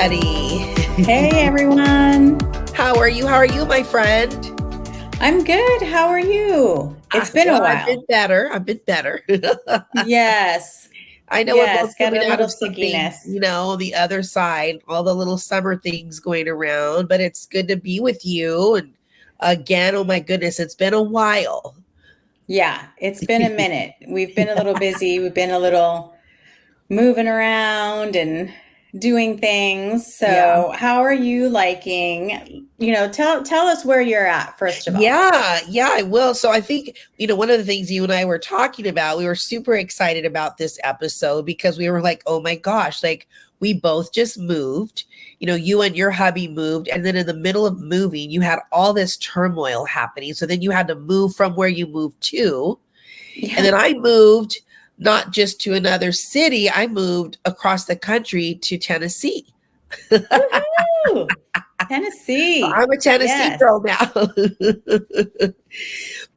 everybody. Hey, everyone. How are you? How are you, my friend? I'm good. How are you? It's been a I've been while. better. I've been better. Yes. I know we're both Yes. Got coming a out little of something, sickiness. the other side, all the little summer things going around, but it's good to be with you. And again, oh my goodness, it's been a while. Yeah, it's been a minute. We've been a little busy. We've been a little moving around and doing things. Yeah. So, how are you liking? Tell us where you're at, first of all. Yeah, I will. So I think, one of the things you and I were talking about, we were super excited about this episode because we were like, oh my gosh, like we both just moved. You and your hubby moved. And then in the middle of moving, you had all this turmoil happening. So then you had to move from where you moved to. And then Yeah. I moved not just to another city, I moved across the country to Tennessee. Woohoo! Tennessee. I'm a Tennessee Yes. girl now.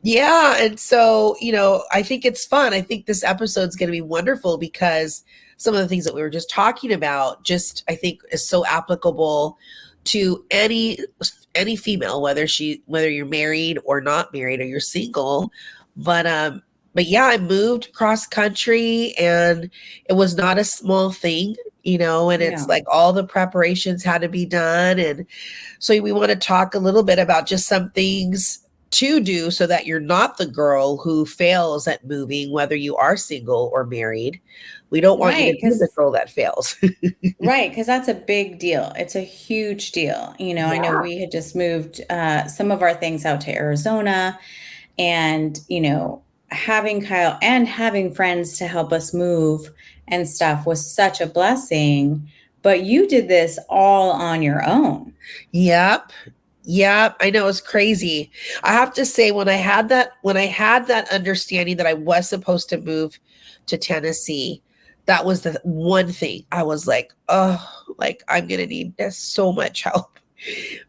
Yeah. And so, I think it's fun. I think this episode's going to be wonderful because some of the things that we were just talking about just I think is so applicable to any female, whether you're married or not married or you're single. But yeah, I moved cross country and it was not a small thing, and it's No. like all the preparations had to be done. And so we want to talk a little bit about just some things to do so that you're not the girl who fails at moving, whether you are single or married. We don't want you Right. to be the Because girl that fails. Right, because that's a big deal. It's a huge deal. I know Yeah. we had just moved some of our things out to Arizona, and, having Kyle and having friends to help us move and stuff was such a blessing. But you did this all on your own. Yep. Yep. I know it's crazy. I have to say when I had that understanding that I was supposed to move to Tennessee, that was the one thing I was like, oh, like I'm gonna need so much help.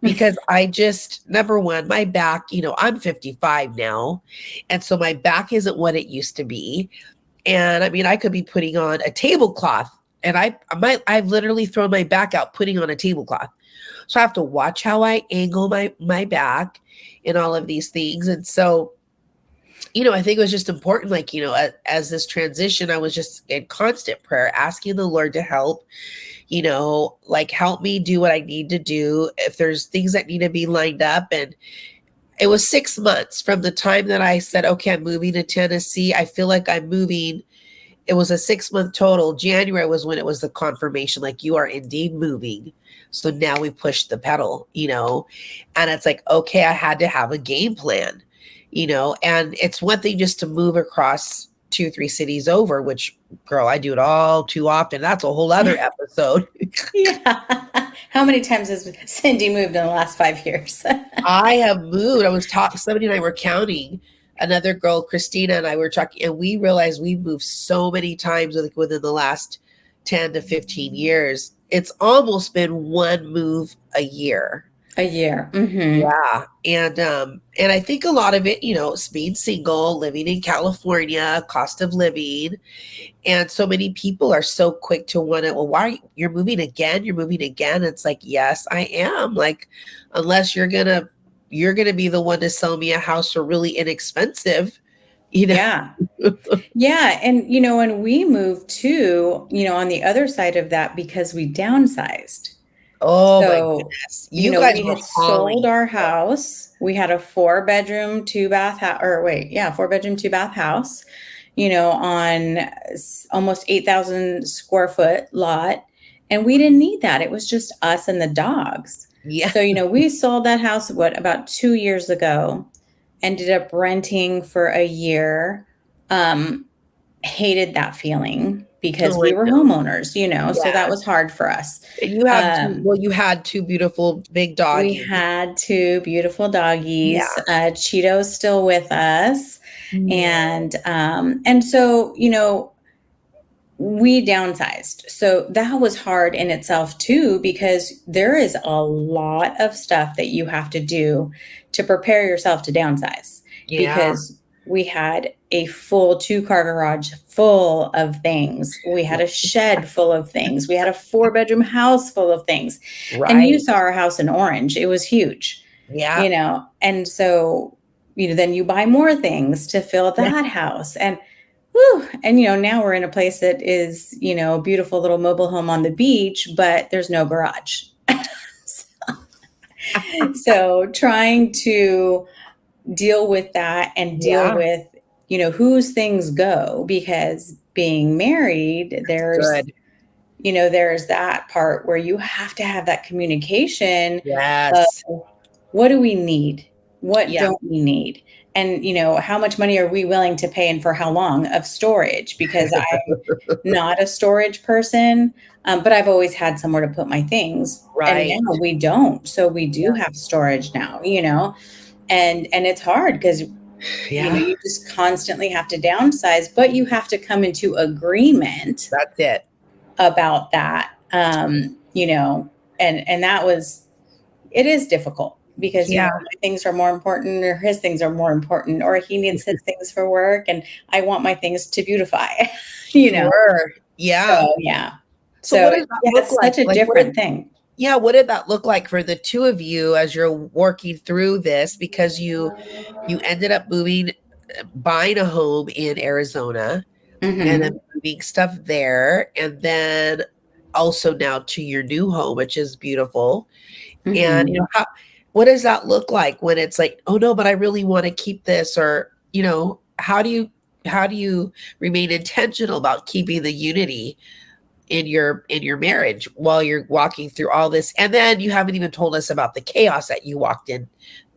Because I just, number one, my back, I'm 55 now. And so my back isn't what it used to be. And I mean, I could be putting on a tablecloth and I've literally thrown my back out putting on a tablecloth. So I have to watch how I angle my back and all of these things. And so, I think it was just important, like, as this transition, I was just in constant prayer, asking the Lord to help, like help me do what I need to do. If there's things that need to be lined up. And it was 6 months from the time that I said, okay, I'm moving to Tennessee. I feel like I'm moving. It was a 6 month total. January was when it was the confirmation, like you are indeed moving. So now we pushed the pedal, and it's like, okay, I had to have a game plan, and it's one thing just to move across 2, 3 cities over, which girl, I do it all too often. That's a whole other episode. Yeah. How many times has Cyndi moved in the last 5 years? I have moved. I was talking, somebody and I were counting. Another girl, Christina, and I were talking, and we realized we've moved so many times within the last 10 to 15 years. It's almost been one move a year. A year. Mm-hmm. Yeah. And I think a lot of it, it's being single, living in California, cost of living. And so many people are so quick to want to, well, why are you're moving again? You're moving again. It's like, yes, I am. Like, unless you're gonna be the one to sell me a house for really inexpensive, you know. Yeah. Yeah. And, when we moved too, on the other side of that, because we downsized. Oh my So, goodness. You guys we were had sold hauling. our house. We had a 4 bedroom, 2 bath house, or wait, yeah, 4 bedroom, 2 bath house, on almost 8,000 square foot lot. And we didn't need that. It was just us and the dogs. Yeah. So, we sold that house, about 2 years ago, ended up renting for a year. Hated that feeling because Oh, we I were know. homeowners, so that Yeah. was hard for us. And Um, you had two beautiful big we doggies. had 2 beautiful Yeah. doggies. Cheeto's still with us. Yeah. And so, we downsized. So that was hard in itself too, because there is a lot of stuff that you have to do to prepare yourself to downsize. Yeah. Because we had a full 2-car garage full of things. We had a shed full of things. We had a 4-bedroom house full of things. And you Right. saw our house in Orange. It was huge, Yeah. and so, then you buy more things to fill Yeah. that house. And whew, and now we're in a place that is, a beautiful little mobile home on the beach, but there's no garage. So trying to deal with that and deal Yeah. with, whose things go, because being married, Good. there's that part where you have to have that communication of Yes. what do we need? What Yeah. don't we need? And, how much money are we willing to pay and for how long of storage? Because I'm not a storage person, but I've always had somewhere to put my things. And Right. now we don't. So we do Yeah. have storage now, and it's hard because Yeah. you just constantly have to downsize, but you have to come into agreement That's it. about that. And that was, it is difficult because, Yeah. my things are more important, or his things are more important, or he needs his things for work and I want my things to beautify, Sure. Yeah. So, yeah. So So what does that look it's like? such a Like different thing. yeah, what did that look like for the two of you as you're working through this? Because you ended up moving, buying a home in Arizona and then Mhm. moving stuff there, and then also now to your new home, which is beautiful. And Mhm. what does that look like when it's like, oh no, but I really want to keep this, or how do you remain intentional about keeping the unity in your marriage while you're walking through all this? And then you haven't even told us about the chaos that you walked in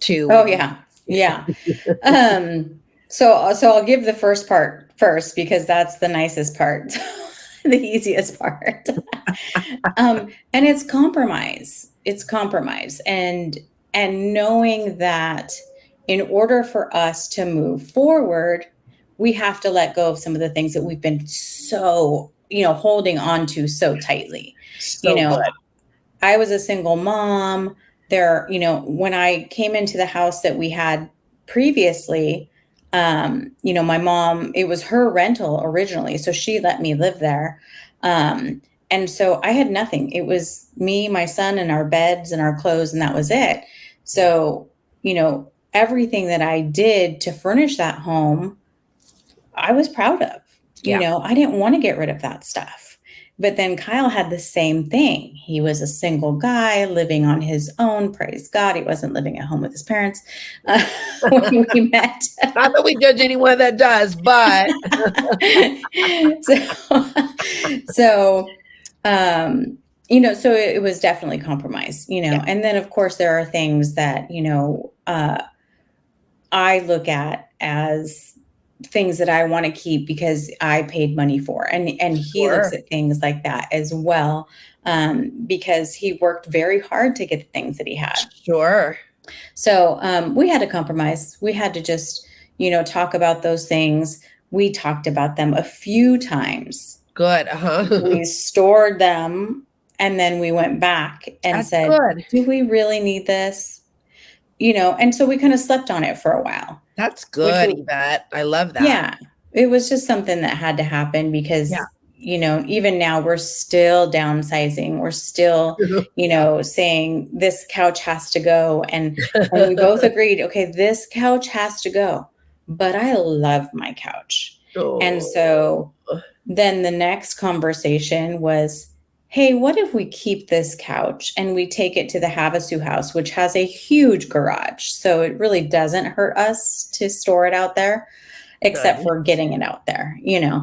to Oh, when you yeah. Yeah. Um, so I'll give the first part first because that's the nicest part, the easiest part. And it's compromise. It's compromise, and knowing that in order for us to move forward, we have to let go of some of the things that we've been so, holding on to so tightly. You so know, good. I was a single mom. When I came into the house that we had previously, my mom, it was her rental originally. So she let me live there. Um, and so I had nothing. It was me, my son, and our beds and our clothes, and that was it. Yeah. So, everything that I did to furnish that home, I was proud of. Yeah. I didn't want to get rid of that stuff. But then Kyle had the same thing. He was a single guy living on his own. Praise God, he wasn't living at home with his parents when we met. Not that we judge anyone that does, but so, so it was definitely compromise. yeah, And then of course there are things that I look at as things that I want to keep because I paid money for. And he looks sure. at things like that as well, because he worked very hard to get the things that he had. Sure. So we had to compromise. We had to just, talk about those things. We talked about them a few times. Good. Uh-huh. We stored them and then we went back and That's said, good. do we really need this? And so we kind of slept on it for a while, That's which good, Yvette. I love that. yeah, it was just something that had to happen Yeah. because, even now we're still downsizing. We're still, Yeah. saying this couch has to go. And we both agreed, okay, this couch has to go. But I love my couch. And Oh, so then the next conversation was, hey, what if we keep this couch and we take it to the Havasu house, which has a huge garage. So it really doesn't hurt us to store it out there except nice. for getting it out there. Yeah.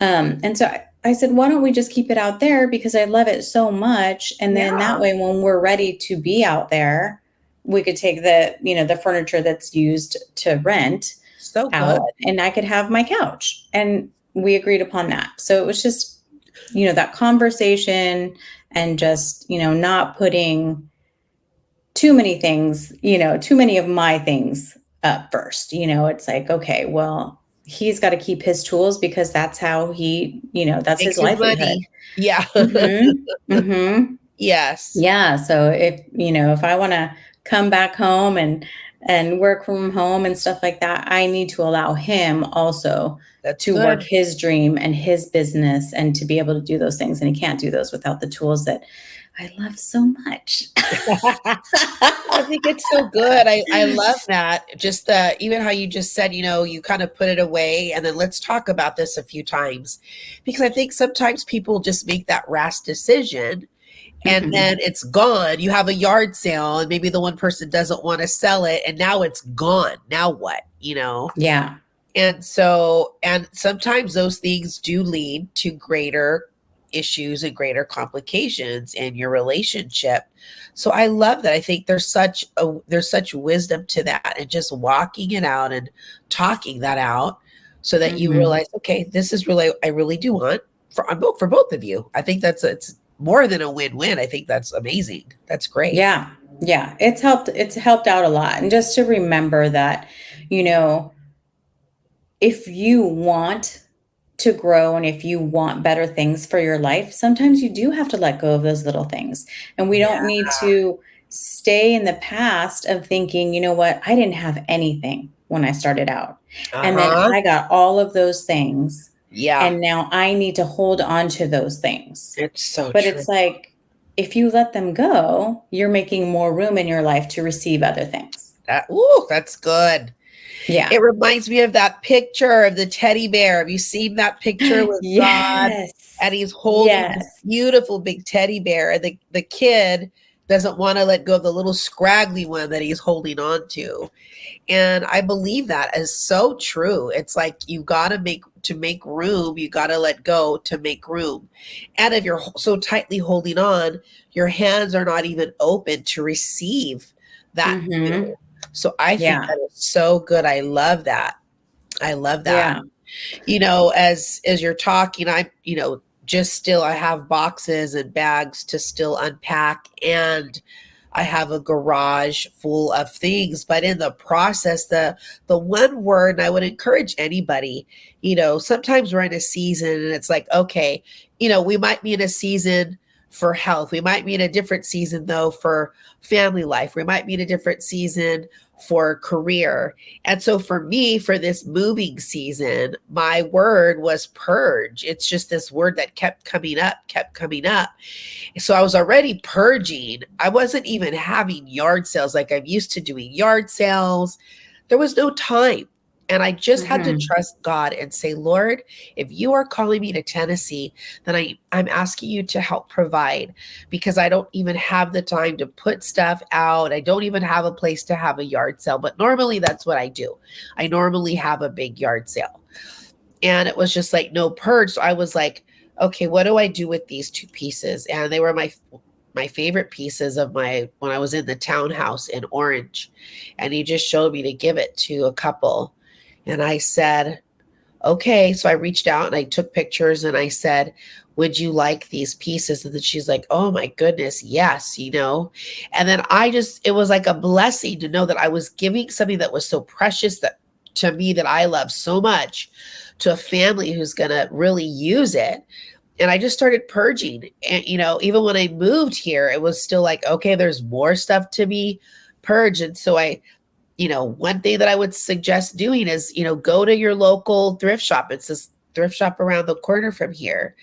And so I said, why don't we just keep it out there because I love it so much. And then Yeah. that way, when we're ready to be out there, we could take the furniture that's used to rent So good. out and I could have my couch. And we agreed upon that. So it was just, that conversation and just, not putting too many things, too many of my things up first. It's like, okay, well, he's got to keep his tools because that's how that's his Makes his livelihood. money. Yeah. Hmm. Hmm. Yes. Yeah. So if I want to come back home and work from home and stuff like that, I need to allow him also That's to work good. his dream and his business and to be able to do those things. And he can't do those without the tools that I love so much. I think it's so good. I love that. Just even how you just said, you kind of put it away and then let's talk about this a few times. Because I think sometimes people just make that rash decision and Mhm. then it's gone. You have a yard sale and maybe the one person doesn't want to sell it and now it's gone. Now what? Yeah. And sometimes those things do lead to greater issues and greater complications in your relationship. So I love that. I think there's such wisdom to that and just walking it out and talking that out so that you Mhm. realize, okay, this is really, I really do want for both of you. I think it's more than a win-win. I think that's amazing. That's great. Yeah. Yeah. It's helped out a lot. And just to remember that, you know, if you want to grow and if you want better things for your life, sometimes you do have to let go of those little things. And we Yeah. don't need to stay in the past of thinking, you know what, I didn't have anything when I started out. And then Uh-huh. I got all of those things. Yeah. And now I need to hold on to those things. It's so But true. it's like, if you let them go, you're making more room in your life to receive other things. That's good. It Yeah. reminds me of that picture of the teddy bear. Have you seen that picture with God? And Yes. he's holding this Yes. beautiful big teddy bear, and the kid doesn't want to let go of the little scraggly one that he's holding on to. And I believe that is so true. It's like you got to make room, you got to let go to make room. And if you're so tightly holding on, your hands are not even open to receive that Mhm. new. So I think Yeah. that is so good. I love that. I love that. Yeah. As you're talking, just still I have boxes and bags to still unpack and I have a garage full of things, but in the process, the one word, and I would encourage anybody, sometimes we're in a season and it's like, okay, we might be in a season for health. We might be in a different season though for family life. We might be in a different season for career. And so for me, for this moving season, my word was purge. It's just this word that kept coming up, kept coming up. So I was already purging. I wasn't even having yard sales like I'm used to doing yard sales. There was no time. And I just had to Mhm. trust God and say, Lord, if you are calling me to Tennessee, then I'm asking you to help provide because I don't even have the time to put stuff out. I don't even have a place to have a yard sale. But normally that's what I do. I normally have a big yard sale. And it was just like no purge. So I was like, okay, what do I do with these two pieces? And they were my favorite pieces of my when I was in the townhouse in Orange. And he just showed me to give it to a couple. And I said, okay. So I reached out and I took pictures and I said, would you like these pieces? And then she's like, oh my goodness, yes. And then it was like a blessing to know that I was giving something that was so precious that to me that I love so much to a family who's going to really use it. And I just started purging. And, even when I moved here, it was still like, okay, there's more stuff to be purged. And so one thing that I would suggest doing is, go to your local thrift shop. It's this thrift shop around the corner from here.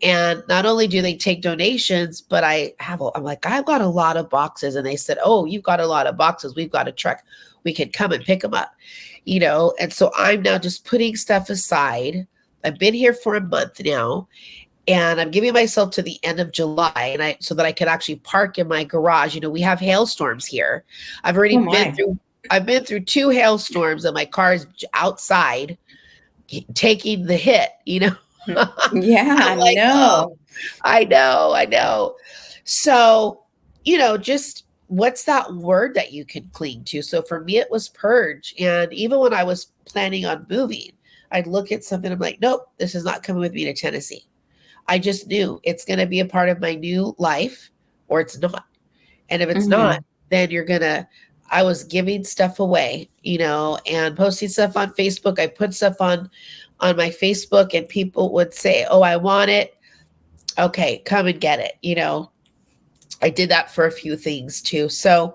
And not only do they take donations, but I'm like, I've got a lot of boxes. And they said, oh, you've got a lot of boxes. We've got a truck. We can come and pick them up, And so I'm now just putting stuff aside. I've been here for a month now and I'm giving myself to the end of July so that I can actually park in my garage. We have hailstorms here. I've already Oh been my. through I've been through two hailstorms and my car is outside taking the hit. Yeah, I'm like, oh, no. I know. So, just what's that word that you can cling to? So for me, it was purge. And even when I was planning on moving, I'd look at something, I'm like, nope, this is not coming with me to Tennessee. I just knew it's going to be a part of my new life or it's not. And if it's not, Mhm. then I was giving stuff away, and posting stuff on Facebook. I put stuff on my Facebook and people would say, oh, I want it. Okay, come and get it, I did that for a few things too. So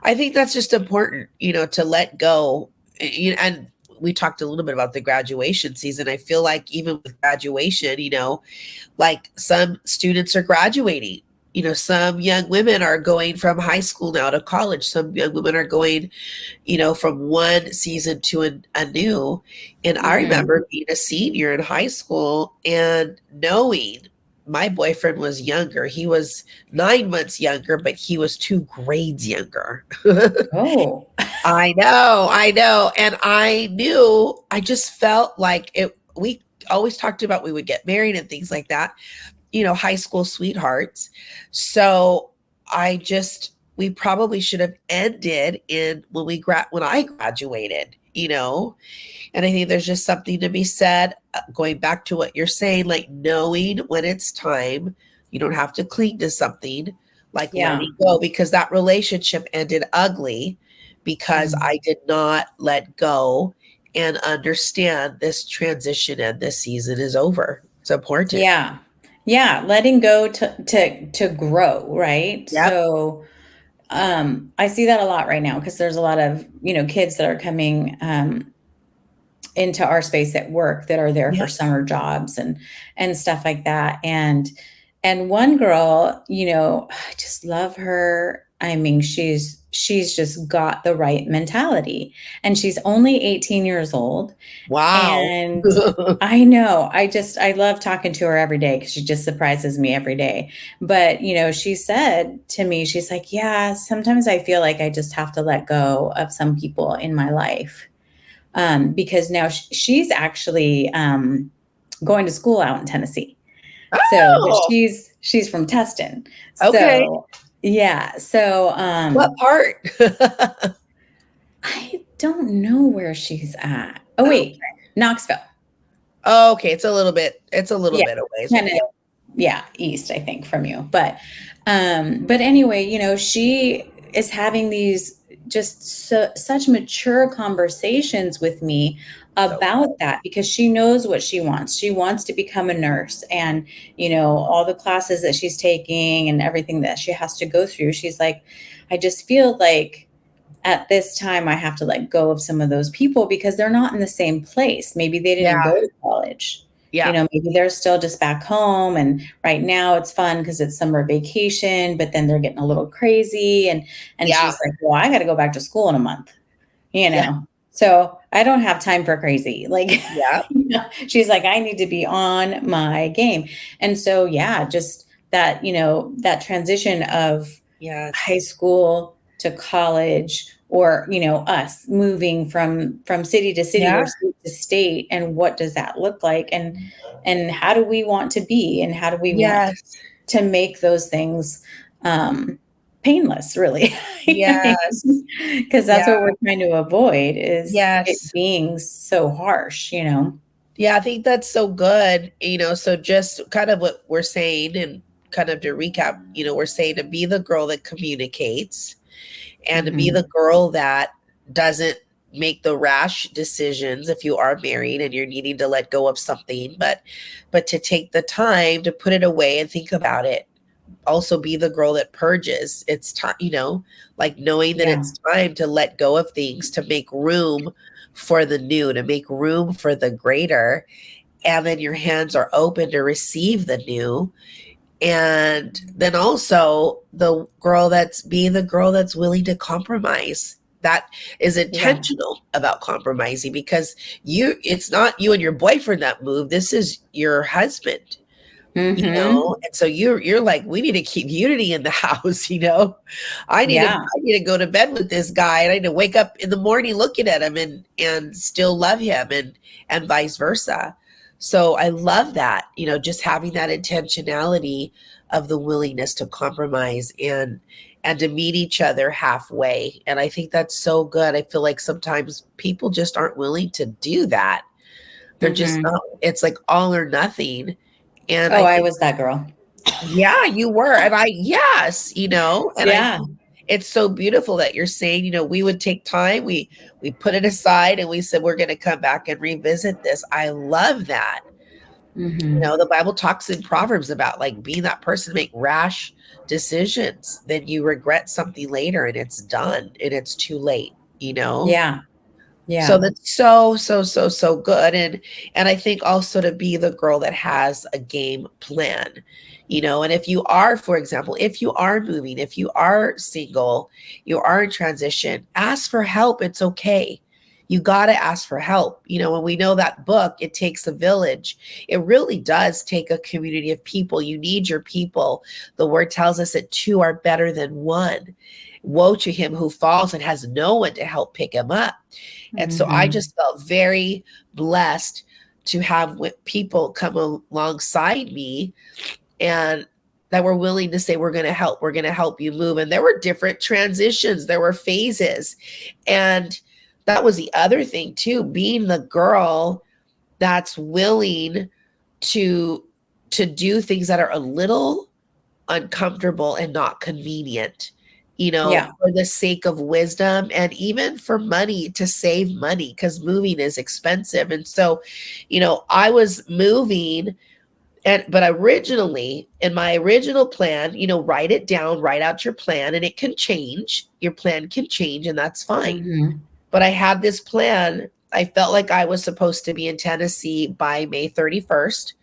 I think that's just important, to let go. And we talked a little bit about the graduation season. I feel like even with graduation, like some students are graduating. Some young women are going from high school now to college. Some young women are going, from one season to a new. And I Mhm. remember being a senior in high school and knowing my boyfriend was younger. He was 9 months younger, but he was 2 grades younger. Oh. I know. And I knew, I just felt like it. We always talked about we would get married and things like that, high school sweethearts. So we probably should have ended in when I graduated, and I think there's just something to be said, going back to what you're saying, like knowing when it's time. You don't have to cling to something, like Yeah. letting go, because that relationship ended ugly because Mm. I did not let go and understand this transition and this season is over. It's important. Yeah. Yeah, letting go to grow, right? Yep. So, I see that a lot right now because there's a lot of, kids that are coming, into our space at work that are there for Yep. summer jobs and stuff like that. And one girl, I just love her. I mean, she's just got the right mentality. And she's only 18 years old. Wow. And I know, I love talking to her every day because she just surprises me every day. But, she said to me, she's like, yeah, sometimes I feel like I just have to let go of some people in my life. Because now she's actually, going to school out in Tennessee. So, but Oh, she's from Tustin. okay. So, yeah. So, What part? I don't know where she's at. Oh, Oh, wait, Knoxville. okay. It's a little Yeah, bit away. kind of, yeah, east, I think, from you. But anyway, she is having these just such mature conversations with me So, about that because she knows what she wants. She wants to become a nurse, and all the classes that she's taking and everything that she has to go through. She's like, I just feel like at this time I have to let go of some of those people because they're not in the same place. Maybe they didn't yeah. go to college. Yeah. Maybe they're still just back home, and right now it's fun because it's summer vacation, but then they're getting a little crazy, and Yeah. she's like, well, I got to go back to school in a month, you Yeah. know. So I don't have time for crazy. Like, Yeah. she's like, I need to be on my game. And so, yeah, just that, that transition of high Yes. school to college, or us moving from city to city or Yeah. state to state, and what does that look like, and how do we want to be, and how do we want Yes. to make those things, painless, really. Yes. Because that's Yeah. what we're trying to avoid, is it Yes. being so harsh. Yeah. I think that's so good. So just kind of what we're saying, and kind of to recap, we're saying to be the girl that communicates, and to be Mhm. the girl that doesn't make the rash decisions if you are married and you're needing to let go of something, but to take the time to put it away and think about it. Also be the girl that purges. It's time, like knowing that Yeah. it's time to let go of things, to make room for the new, to make room for the greater, and then your hands are open to receive the new. And then also the girl that's willing to compromise, that is Yeah. intentional about compromising, because it's not you and your boyfriend that move, this is your husband. Mhm. And so you're like, we need to keep unity in the house. Yeah. I need to go to bed with this guy, and I need to wake up in the morning looking at him and still love him, and vice versa. So I love that, just having that intentionality of the willingness to compromise, and to meet each other halfway. And I think that's so good. I feel like sometimes people just aren't willing to do that. They're just Mhm. not, it's like all or nothing. And Oh, I I think, was that girl. yeah, you were. And yes, and I Yeah. think it's so beautiful that you're saying, we would take time, we put it aside, and we said we're going to come back and revisit this. I love that. You Mhm. know, the Bible talks in Proverbs about like being that person to make rash decisions, then you regret something later and it's done and it's too late, you know? Yeah. So Yeah. that's so good. And I think also to be the girl that has a game plan, you know, and if you are, for example, if you are moving, if you are single, you are in transition, ask for help. It's okay. You got to ask for help. You know, when we know that book, It Takes a Village, it really does take a community of people. You need your people. The word tells us that two are better than one. Woe to him who falls and has no one to help pick him up. And so I Mhm. just felt very blessed to have people come alongside me and that were willing to say, we're going to help. We're going to help you move. And there were different transitions, there were phases. And that was the other thing, too, being the girl that's willing to do things that are a little uncomfortable and not convenient, you know, Yeah. for the sake of wisdom and even for money, to save money, because moving is expensive. And so, you know, I was moving but originally in my original plan, you know, write it down, write out your plan, and it can change. Your plan can change, and that's fine. Mhm. But I had this plan. I felt like I was supposed to be in Tennessee by May 31st.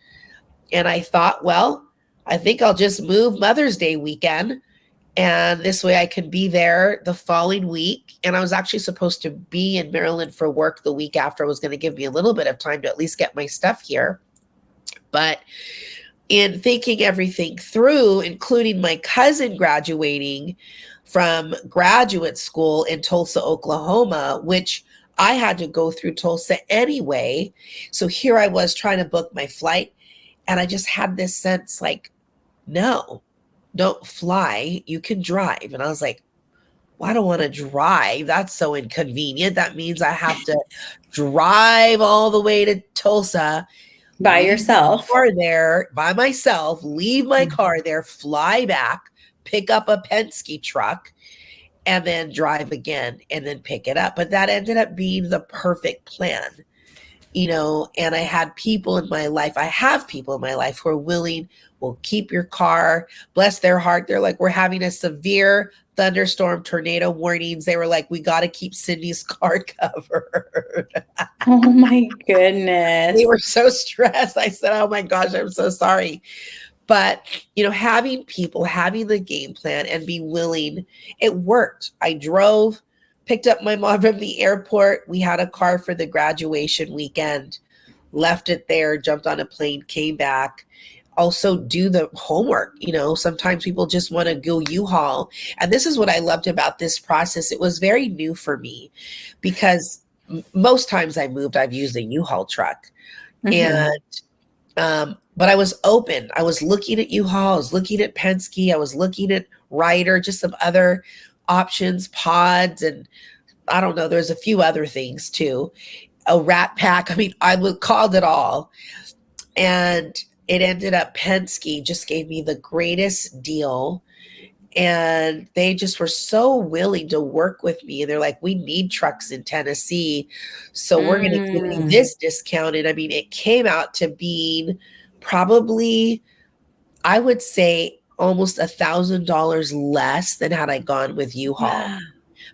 And I thought, well, I think I'll just move Mother's Day weekend. And this way I could be there the following week. And I was actually supposed to be in Maryland for work the week after. It was going to give me a little bit of time to at least get my stuff here. But in thinking everything through, including my cousin graduating from graduate school in Tulsa, Oklahoma, which I had to go through Tulsa anyway. So here I was trying to book my flight. And I just had this sense like, no, don't fly. You can drive. And I was like, well, I don't want to drive. That's so inconvenient. That means I have to drive all the way to Tulsa, By leave my yourself. car there by myself, leave my Mhm. car there, fly back, pick up a Penske truck, and then drive again and then pick it up. But that ended up being the perfect plan, you know, and I had people in my life. I have people in my life who are willing, will keep your car, bless their heart. They're like, we're having a severe thunderstorm, tornado warnings. They were like, we got to keep Cindy's car covered. Oh my They goodness. were so stressed. I said, oh my gosh, I'm so sorry. But, you know, having people, having the game plan and be willing, it worked. I drove, picked up my mom from the airport. We had a car for the graduation weekend, left it there, jumped on a plane, came back. Also, do the homework. You know, sometimes people just want to go U-Haul. And this is what I loved about this process. It was very new for me because most times I moved, I've used a U-Haul truck. And Mhm. but I was open. I was looking at U-Haul, I was looking at Penske, I was looking at Ryder, just some other options, pods, and I don't know, there's a few other things too. A rat pack. I mean, called it all. And it ended up Penske just gave me the greatest deal. And they just were so willing to work with me. And they're like, we need trucks in Tennessee. So we're going to give you Mm. this discount. And I mean, it came out to being probably, I would say, almost $1,000 less than had I gone with U-Haul.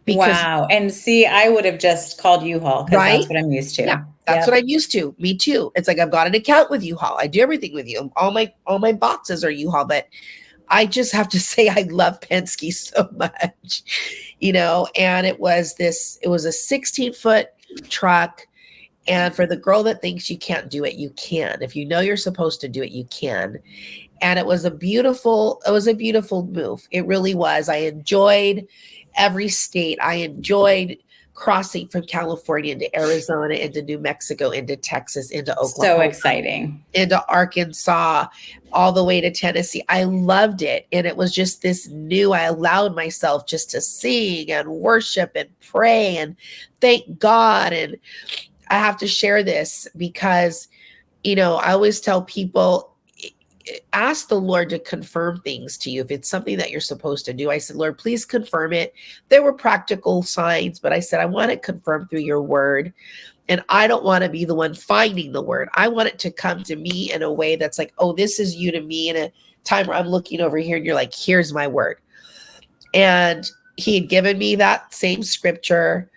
Because, Wow. And see, I would have just called U-Haul because right? that's what I'm used Yeah, to. that's what Yep. I'm used to. Me too. It's like I've got an account with U-Haul. I do everything with you. All my boxes are U-Haul, but I just have to say I love Penske so much, you know, and it was a 16-foot truck. And for the girl that thinks you can't do it, you can. If you know you're supposed to do it, you can. And it was a beautiful move. It really was. I enjoyed every state. I enjoyed crossing from California into Arizona, into New Mexico, into Texas, into So Oklahoma, exciting. into Arkansas, all the way to Tennessee. I loved it. And it was just this new, I allowed myself just to sing and worship and pray and thank God. And I have to share this because, you know, I always tell people, ask the Lord to confirm things to you. If it's something that you're supposed to do, I said, Lord, please confirm it. There were practical signs, but I said, I want it confirmed through your word. And I don't want to be the one finding the word. I want it to come to me in a way that's like, oh, this is you to me in a time where I'm looking over here and you're like, here's my word. And he had given me that same scripture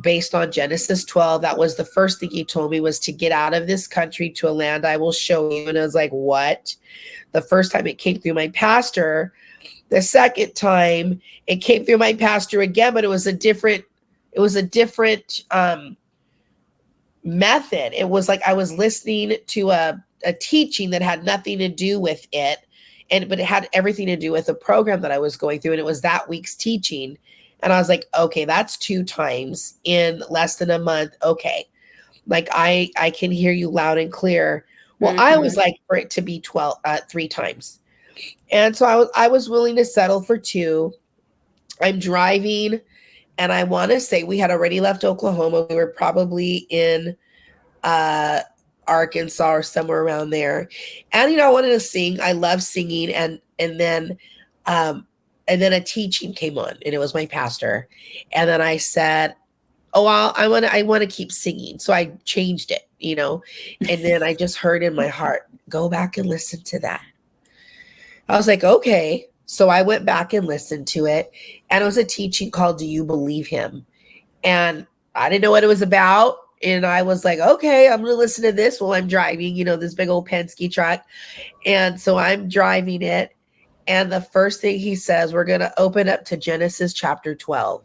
based on Genesis 12. That was the first thing he told me, was to get out of this country to a land I will show you. And I was like, what? The first time it came through my pastor. The second time it came through my pastor again, but it was a different method. It was like I was listening to a teaching that had nothing to do with it, but it had everything to do with the program that I was going through, and it was that week's teaching. And I was like, okay, that's 2 times in less than a month. Okay, like I can hear you loud and clear. Well, I was like for it to be 3 times, and so I was willing to settle for 2. I'm driving. And I want to say we had already left Oklahoma. We were probably in Arkansas or somewhere around there. And I wanted to sing. I love singing. And then a teaching came on, and it was my pastor. And then I said, "Oh, I want to keep singing." So I changed it, And then I just heard in my heart, "Go back and listen to that." I was like, "Okay." So I went back and listened to it, and it was a teaching called "Do You Believe Him?" And I didn't know what it was about. And I was like, okay, I'm going to listen to this while I'm driving, this big old Penske truck. And so I'm driving it. And the first thing he says, we're going to open up to Genesis chapter 12.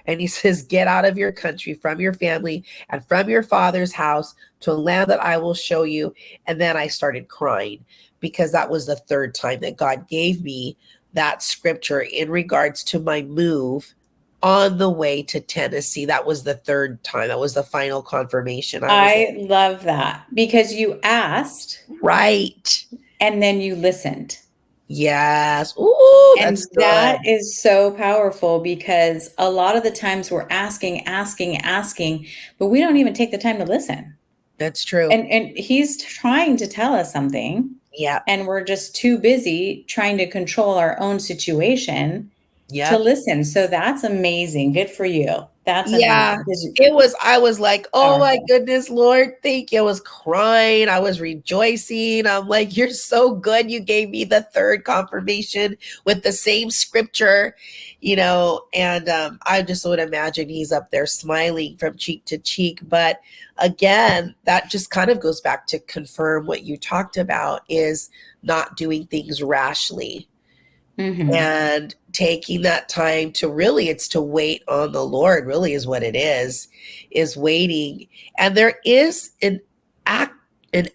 And he says, get out of your country, from your family, and from your father's house to a land that I will show you. And then I started crying, because that was the 3rd time that God gave me that scripture in regards to my move on the way to Tennessee. That was the 3rd time. That was the final confirmation. I love that, because you asked. Right. And then you listened. Yes. Ooh, and that's good. That is so powerful, because a lot of the times we're asking, but we don't even take the time to listen. That's true. And he's trying to tell us something. Yeah. And we're just too busy trying to control our own situation to listen. So that's amazing. Good for you. That's amazing. I was like, oh my goodness, Lord, thank you. I was crying. I was rejoicing. I'm like, you're so good. You gave me the 3rd confirmation with the same scripture, and I just would imagine he's up there smiling from cheek to cheek. But again, that just kind of goes back to confirm what you talked about, is not doing things rashly. And taking that time to it's to wait on the Lord, really is what it is waiting. And there is an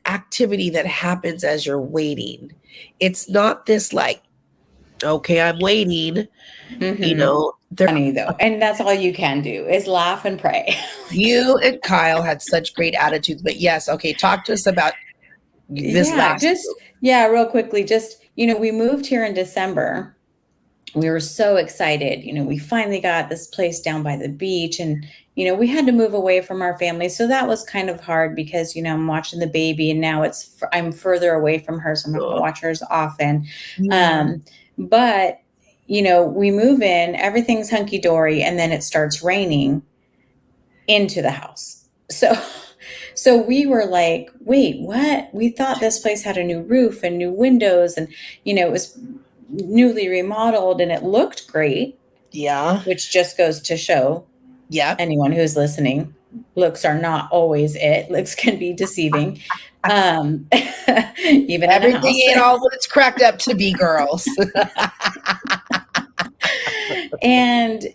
activity that happens as you're waiting. It's not this like, okay, I'm waiting, Funny though. And that's all you can do is laugh and pray. You and Kyle had such great attitudes, but yes. Okay. Talk to us about this real quickly. We moved here in December. We were so excited. We finally got this place down by the beach, and, we had to move away from our family. So that was kind of hard, because, I'm watching the baby, and now I'm further away from her. So I'm not going to watch her as often. But, we move in, everything's hunky dory, and then it starts raining into the house. So we were like, wait, what? We thought this place had a new roof and new windows, and, it was newly remodeled, and it looked great. Yeah. Which just goes to show anyone who's listening, looks are not always it. Looks can be deceiving. Even everything ain't all what it's cracked up to be, girls. And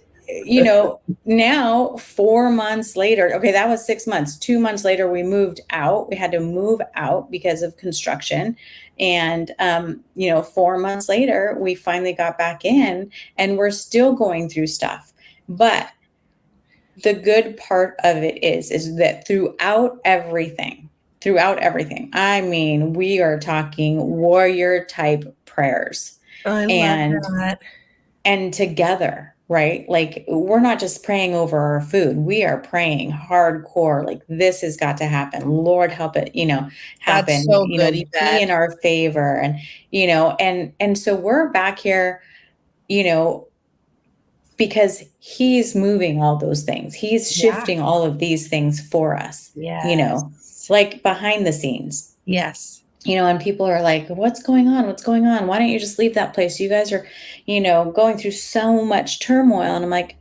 now 4 months later, okay, that was 6 months. 2 months later, we moved out. We had to move out because of construction. And, 4 months later, we finally got back in, and we're still going through stuff. But the good part of it is that throughout everything, I mean, we are talking warrior type prayers. I love that. And together. Right? Like, we're not just praying over our food. We are praying hardcore. Like, this has got to happen. Lord, help it, happen. That's so good, be in our favor. And, and so we're back here, because he's moving all those things. He's Yeah. shifting all of these things for us, Yes. like behind the scenes. Yes. And people are like, what's going on? What's going on? Why don't you just leave that place? You guys are, going through so much turmoil. And I'm like,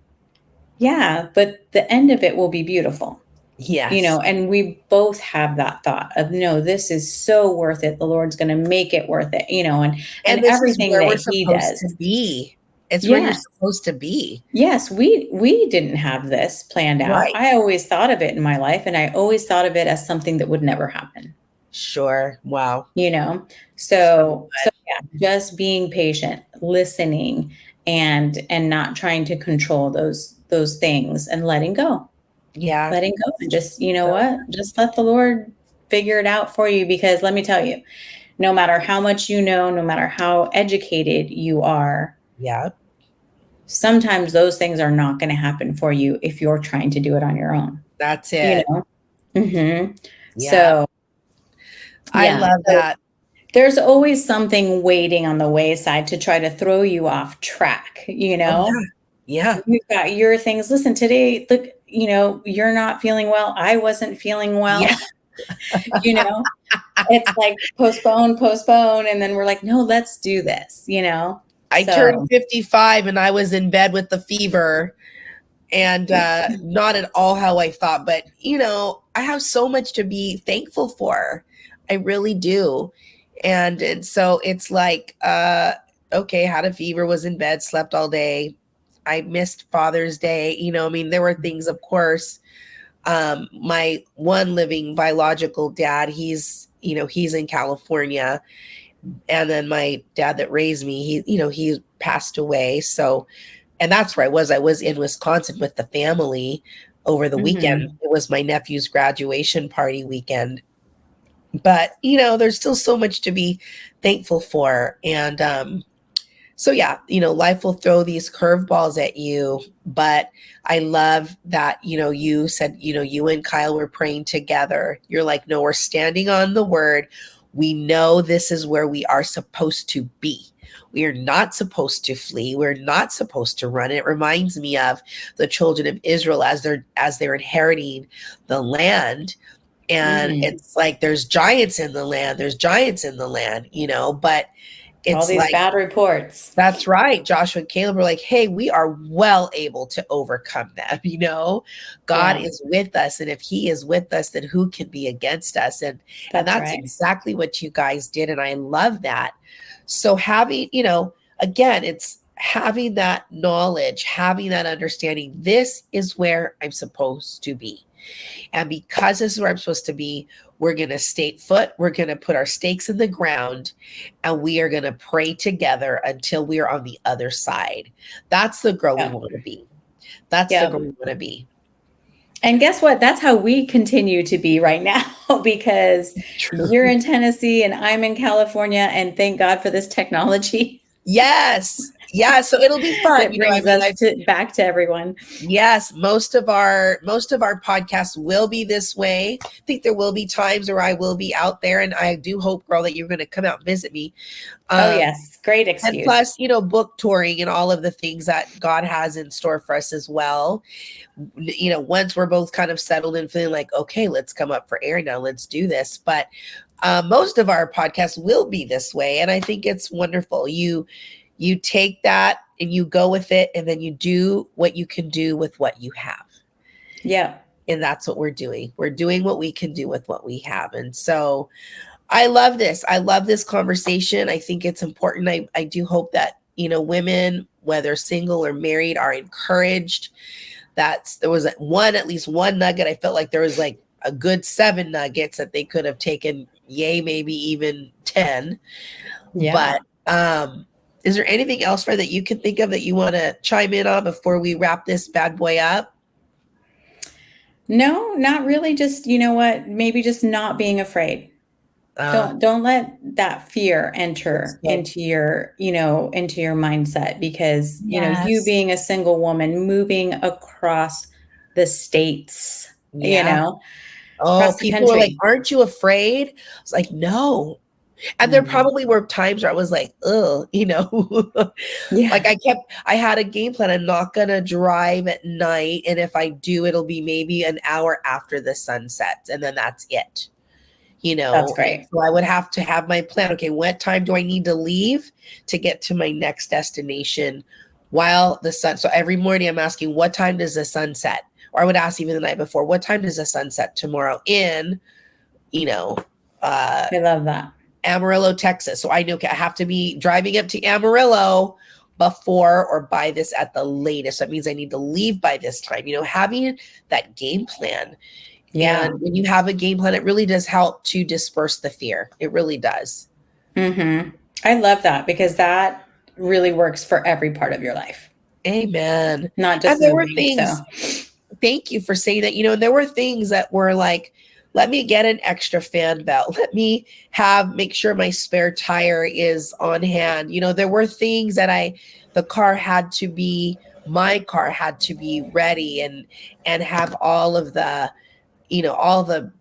yeah, but the end of it will be beautiful. Yes. And we both have that thought of, no, this is so worth it. The Lord's going to make it worth it, and And this is everything where that we're he supposed to does. be. It's where you're Yes. supposed to be. Yes, we didn't have this planned out. Right. I always thought of it in my life, and I always thought of it as something that would never happen. Sure. Wow. You know? So So yeah, just being patient, listening, and not trying to control those things and letting go. yeah. Letting go and just, what? Just let the Lord figure it out for you, because let me tell you, no matter how much no matter how educated you are, Yeah. sometimes those things are not going to happen for you if you're trying to do it on your own. That's You it. know? Mm-hmm. Yeah. So I yeah. love So that. there's always something waiting on the wayside to try to throw you off track, Oh yeah. Yeah. You've got your things. Listen, today, look, you're not feeling well. I wasn't feeling well. Yeah. you know, it's like postpone, postpone. And then we're like, no, let's do this. I turned So 55 and I was in bed with the fever and not at all how I thought, but I have so much to be thankful for. I really do. And so it's like okay, had a fever, was in bed, slept all day. I missed Father's Day. I mean, there were things, of course. My one living biological dad, he's in California, and then my dad that raised me, he passed away. So, and that's where I was in Wisconsin with the family over the weekend. mhm. It was my nephew's graduation party weekend. But there's still so much to be thankful for. And so yeah, life will throw these curveballs at you. But I love that, you said, you and Kyle were praying together. You're like, no, we're standing on the word. We know this is where we are supposed to be. We are not supposed to flee. We're not supposed to run. It reminds me of the children of Israel as they're inheriting the land. And Mhm. it's like there's giants in the land. There's giants in the land, but All it's these like, bad reports. that's right. Joshua and Caleb were like, hey, we are well able to overcome them. God Yeah, is with us. And if he is with us, then who can be against us? And that's that's right. exactly what you guys did. And I love that. So having, again, it's having that knowledge, having that understanding. This is where I'm supposed to be. And because this is where I'm supposed to be, we're going to stay put. We're going to put our stakes in the ground and we are going to pray together until we are on the other side. That's the girl we Yeah. want to be. That's the Yeah. girl we want to be. And guess what? That's how we continue to be right now, because True. you're in Tennessee and I'm in California, and thank God for this technology Yes. Yeah. So it'll be fun. that I brings mean, us back to everyone. yes, most of our podcasts will be this way. I think there will be times where I will be out there, and I do hope, girl, that you're going to come out and visit me. Oh, Um, yes. Great and excuse. plus, book touring and all of the things that God has in store for us as well. Once we're both kind of settled and feeling like, okay, let's come up for air now, let's do this. But most of our podcasts will be this way, and I think it's wonderful. You take that and you go with it, and then you do what you can do with what you have. Yeah. And that's what we're doing. We're doing what we can do with what we have. And so I love this. I love this conversation. I think it's important. I do hope that, women, whether single or married, are encouraged. There was at least one nugget. I felt like there was like a good 7 nuggets that they could have taken, yay, maybe even 10. Yeah. But is there anything else, Fred, that you can think of that you want to chime in on before we wrap this bad boy up? No, not really. Just, you know what? Maybe just not being afraid. Uh, Don't let that fear that's enter good. into your mindset, because, you Yes. being a single woman moving across the states, Yeah. Oh, across the people were like, country. aren't you afraid? I was like, no, And there probably were times where I was like, oh, Yeah. like I had a game plan. I'm not going to drive at night. And if I do, it'll be maybe an hour after the sun sets. And then that's it, That's And great. so I would have to have my plan. Okay, what time do I need to leave to get to my next destination while the sun? So every morning I'm asking, what time does the sun set? Or I would ask even the night before, what time does the sun set tomorrow in, I love that. Amarillo, Texas. So I know I have to be driving up to Amarillo before or by this at the latest. That means I need to leave by this time, having that game plan. Yeah. And when you have a game plan, it really does help to disperse the fear. It really does. I love that because that really works for every part of your life. Make Not just and there were moving, things, so. Thank you for saying that, there were things that were like, let me get an extra fan belt. Let me make sure my spare tire is on hand. There were things that my car had to be ready and have all of the, all the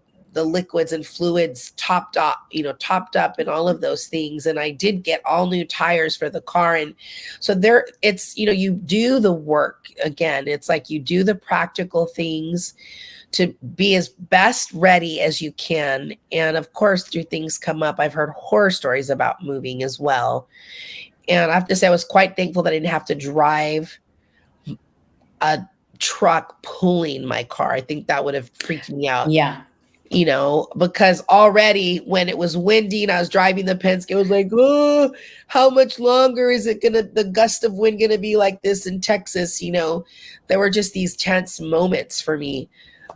liquids and fluids topped up and all of those things. And I did get all new tires for the car. And so it's, you do the work again. It's like you do the practical things to be as best ready as you can. And of course, do things come up. I've heard horror stories about moving as well. And I have to say, I was quite thankful that I didn't have to drive a truck pulling my car. I think that would have freaked me out. Yeah. Because already when it was windy and I was driving the Penske, it was like, oh, how much longer is the gust of wind gonna be like this in Texas? There were just these tense moments for me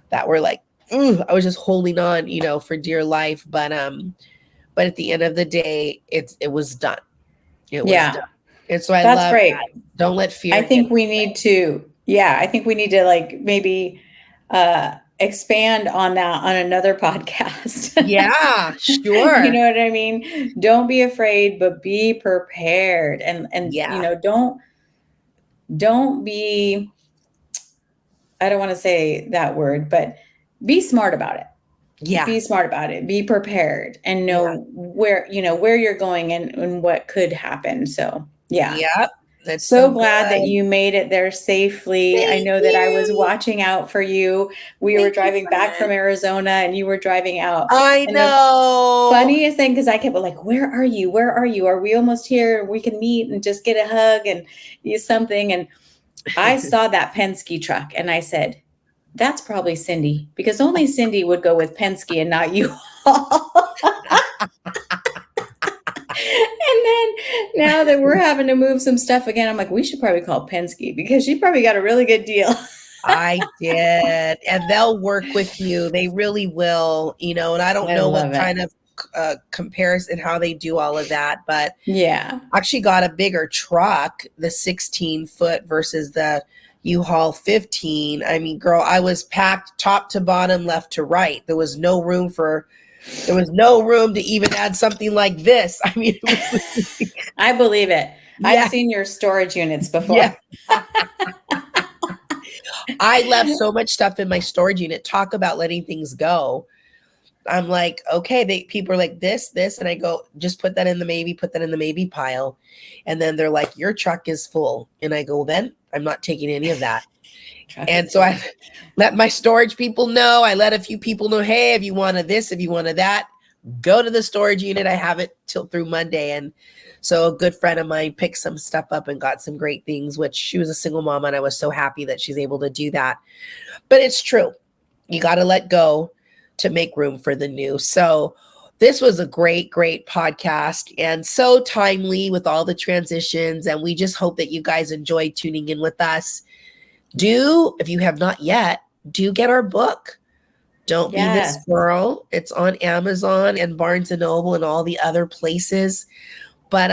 that were like, I was just holding on, for dear life. But at the end of the day, it was done. It was done. And so That's love great. that. Don't let fear. I think we need to like maybe expand on that on another podcast. Yeah, sure. You know what I mean? Don't be afraid, but be prepared. And Yeah. Don't be, I don't want to say that word, but be smart about it. Yeah. Be smart about it. Be prepared and know where you're going and what could happen. So, yeah. Yep. That's so glad that you made it there safely. I know that I was watching out for you. We were driving back from Arizona and you were driving out. I know. The funniest thing, because I kept like, where are you? Where are you? Are we almost here? We can meet and just get a hug and use something. And I saw that Penske truck and I said, that's probably Cyndi, because only Cyndi would go with Penske and not you. And then now that we're having to move some stuff again, I'm like, we should probably call Penske because she probably got a really good deal. I did. And they'll work with you. They really will, and I don't know what kind of comparison, how they do all of that, but yeah, I actually got a bigger truck, the 16-foot versus the U-Haul 15. I mean, girl, I was packed top to bottom, left to right. There was no room to even add something like this. I mean, I believe it. Yeah. I've seen your storage units before. Yeah. I left so much stuff in my storage unit. Talk about letting things go. I'm like, okay, people are like this, and I go, just put that in the maybe pile. And then they're like, your truck is full. And I go, then I'm not taking any of that. And so I let my storage people know. I let a few people know, hey, if you wanted this, if you wanted that, go to the storage unit. I have it through Monday. And so a good friend of mine picked some stuff up and got some great things, which she was a single mom. And I was so happy that she's able to do that. But it's true. You got to let go to make room for the new. So this was a great, great podcast and so timely with all the transitions. And we just hope that you guys enjoyed tuning in with us. If you have not yet, do get our book. Don't Be This Girl. It's on Amazon and Barnes & Noble and all the other places. But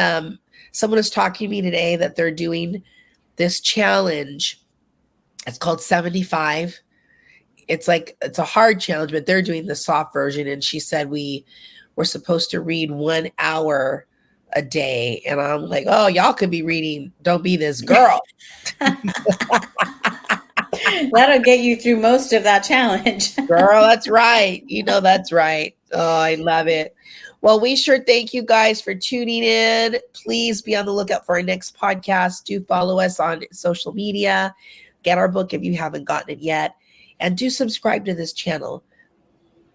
someone was talking to me today that they're doing this challenge. It's called 75. It's a hard challenge, but they're doing the soft version. And she said we're supposed to read 1 hour a day. And I'm like, oh, y'all could be reading Don't Be This Girl. That'll get you through most of that challenge. Girl, that's right. That's right. Oh, I love it. Well, we sure thank you guys for tuning in. Please be on the lookout for our next podcast. Do follow us on social media. Get our book if you haven't gotten it yet. And do subscribe to this channel,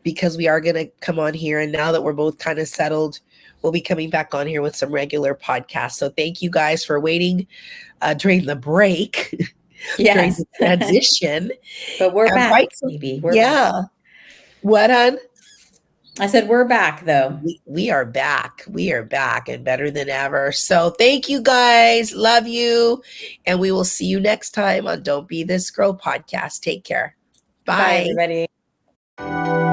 because we are going to come on here. And now that we're both kind of settled, we'll be coming back on here with some regular podcasts. So thank you guys for waiting during the break, during the transition. But we're back, right, baby. We're back. What, hon? I said, we're back, though. We are back. We are back and better than ever. So thank you guys. Love you. And we will see you next time on Don't Be This Girl podcast. Take care. Bye Bye, everybody.